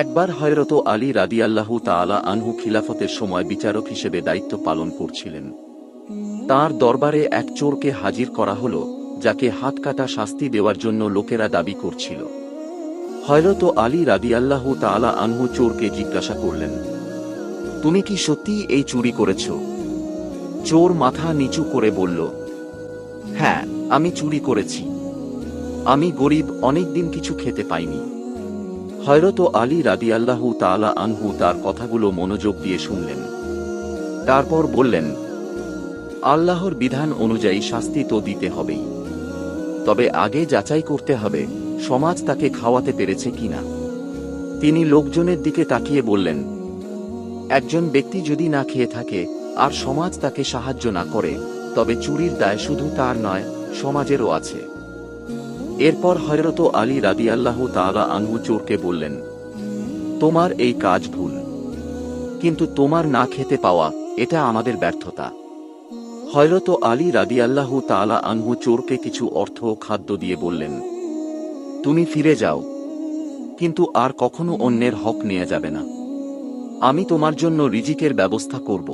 একবার হযরত আলী রাদিয়াল্লাহু তাআলা আনহু খিলাফতের সময় বিচারক হিসেবে দায়িত্ব পালন করছিলেন। তার দরবারে এক চোরকে হাজির করা হলো, যাকে হাতকাটা শাস্তি দেওয়ার জন্য লোকেরা দাবি করছিল। হযরত আলী রাদিয়াল্লাহু তাআলা আনহু চোরকে জিজ্ঞাসা করলেন, তুমি কি সত্যিই এই চুরি করেছ? চোর মাথা নিচু করে বলল, হ্যাঁ, আমি চুরি করেছি। আমি গরিব, অনেকদিন কিছু খেতে পাইনি। হযরত আলী রাদিয়াল্লাহু তাআলা আনহু তার কথাগুলো মনোযোগ দিয়ে শুনলেন। তারপর বললেন, আল্লাহর বিধান অনুযায়ী শাস্তি তো দিতে হবেই, তবে আগে যাচাই করতে হবে সমাজ তাকে খাওয়াতে পেরেছে কিনা। তিনি লোকজনের দিকে তাকিয়ে বললেন, একজন ব্যক্তি যদি না খেয়ে থাকে আর সমাজ তাকে সাহায্য না করে, তবে চুরির দায় শুধু তার নয়, সমাজেরও আছে। এরপর হযরত আলী রাদিয়াল্লাহু তাআলা আনহু চোরকে বললেন, তোমার এই কাজ ভুল, কিন্তু তোমার না খেতে পাওয়া এটা আমাদের ব্যর্থতা। হযরত আলী রাদিয়াল্লাহু তাআলা আনহু চোরকে কিছু অর্থ ও খাদ্য দিয়ে বললেন, তুমি ফিরে যাও, কিন্তু আর কখনো অন্যের হক নেওয়া যাবে না। আমি তোমার জন্য রিজিকের ব্যবস্থা করব।